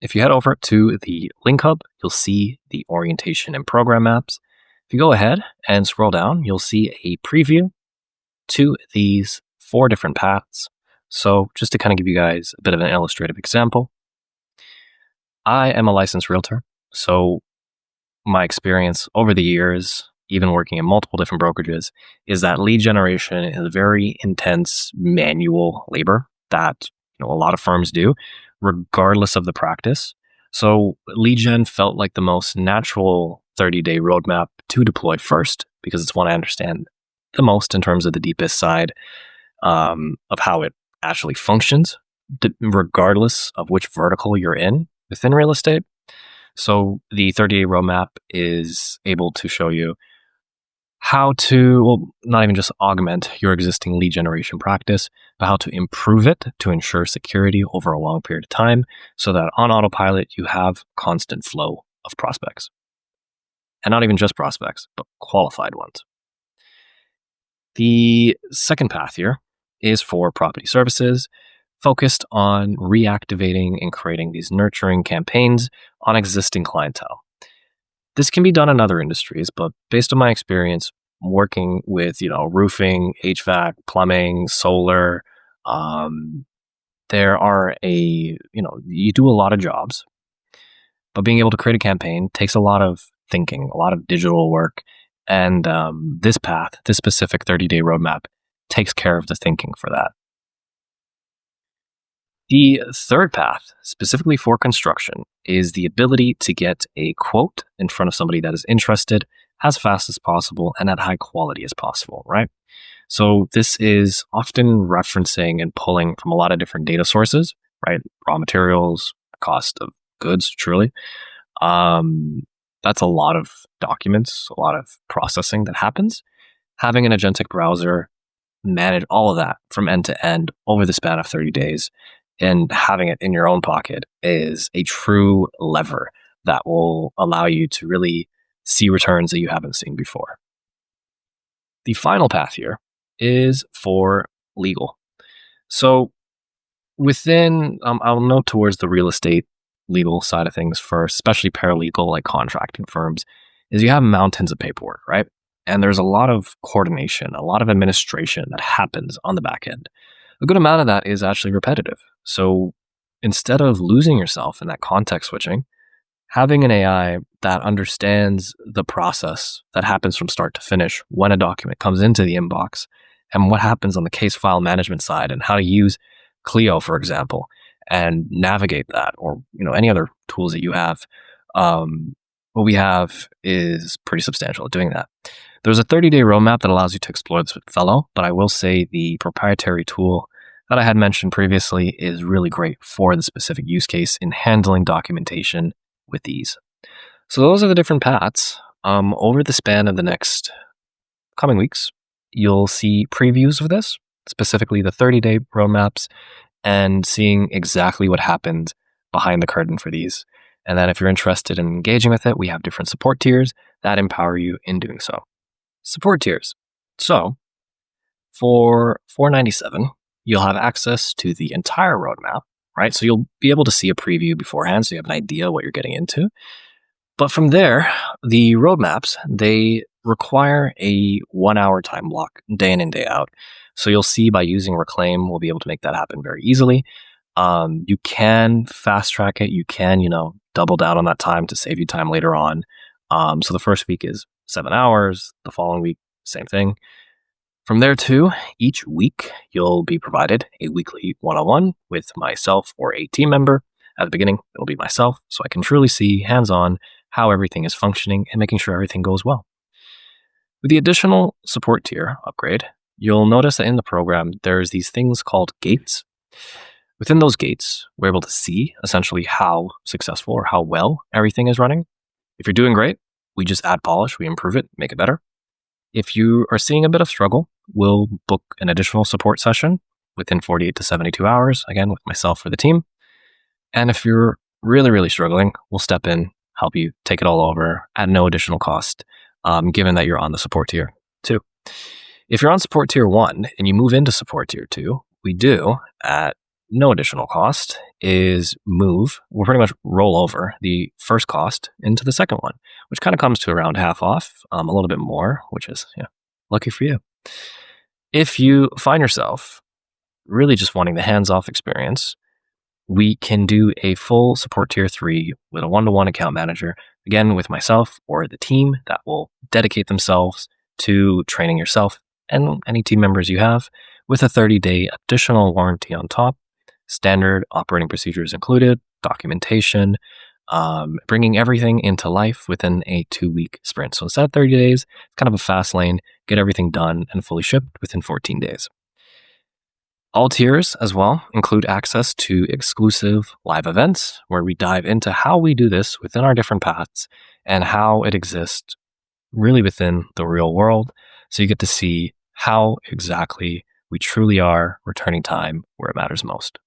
If you head over to the link hub, you'll see the orientation and program maps. If you go ahead and scroll down, you'll see a preview to these 4 different paths. So just to kind of give you guys a bit of an illustrative example, I am a licensed realtor. So my experience over the years, even working in multiple different brokerages, is that lead generation is very intense manual labor that a lot of firms do, regardless of the practice. So lead gen felt like the most natural 30-day roadmap to deploy first because it's one I understand the most in terms of the deepest side of how it actually functions, regardless of which vertical you're in within real estate. So the 30-day roadmap is able to show you how to, well, not even just augment your existing lead generation practice, but how to improve it to ensure security over a long period of time so that on autopilot, you have constant flow of prospects. And not even just prospects, but qualified ones. The second path here is for property services, focused on reactivating and creating these nurturing campaigns on existing clientele. This can be done in other industries, but based on my experience working with, roofing, HVAC, plumbing, solar, there are you do a lot of jobs, but being able to create a campaign takes a lot of thinking, a lot of digital work. And this path, this specific 30-day roadmap, takes care of the thinking for that. The third path, specifically for construction, is the ability to get a quote in front of somebody that is interested as fast as possible and at high quality as possible, right? So this is often referencing and pulling from a lot of different data sources, right? Raw materials, cost of goods, truly. That's a lot of documents, a lot of processing that happens. Having an agentic browser manage all of that from end to end over the span of 30 days and having it in your own pocket is a true lever that will allow you to really see returns that you haven't seen before. The final path here is for legal. So within, I'll note towards the real estate legal side of things first, especially paralegal, like contracting firms, is you have mountains of paperwork, right? And there's a lot of coordination, a lot of administration that happens on the back end. A good amount of that is actually repetitive. So instead of losing yourself in that context switching, having an AI that understands the process that happens from start to finish when a document comes into the inbox and what happens on the case file management side and how to use Clio, for example, and navigate that, or any other tools that you have. What we have is pretty substantial at doing that. There's a 30-day roadmap that allows you to explore this with Fellow, but I will say the proprietary tool that I had mentioned previously is really great for the specific use case in handling documentation with ease. So those are the different paths. Over the span of the next coming weeks, you'll see previews of this, specifically the 30-day roadmaps, and seeing exactly what happened behind the curtain for these. And then if you're interested in engaging with it, we have different support tiers that empower you in doing so. Support tiers. So for $497, you'll have access to the entire roadmap, right? So you'll be able to see a preview beforehand so you have an idea what you're getting into. But from there, the roadmaps, they require a 1-hour time block, day in and day out. So you'll see by using Reclaim, we'll be able to make that happen very easily. You can fast track it. You can, double down on that time to save you time later on. So the first week is 7 hours. The following week, same thing. From there too, each week you'll be provided a weekly one-on-one with myself or a team member. At the beginning, it'll be myself, so I can truly see hands-on how everything is functioning and making sure everything goes well. With the additional support tier upgrade, you'll notice that in the program, there's these things called gates. Within those gates, we're able to see essentially how successful or how well everything is running. If you're doing great, we just add polish, we improve it, make it better. If you are seeing a bit of struggle, we'll book an additional support session within 48 to 72 hours, again, with myself or the team. And if you're really, really struggling, we'll step in, help you take it all over at no additional cost, given that you're on the support tier 2. If you're on support tier 1 and you move into support tier 2, we do, at no additional cost is move. We'll pretty much roll over the first cost into the second one, which kind of comes to around half off, a little bit more, which is lucky for you. If you find yourself really just wanting the hands-off experience, we can do a full support tier 3 with a one-to-one account manager, again with myself or the team that will dedicate themselves to training yourself and any team members you have, with a 30-day additional warranty on top, standard operating procedures included, documentation, bringing everything into life within a 2-week sprint. So instead of 30 days, it's kind of a fast lane, get everything done and fully shipped within 14 days. All tiers as well include access to exclusive live events where we dive into how we do this within our different paths and how it exists really within the real world. So you get to see how exactly we truly are returning time where it matters most.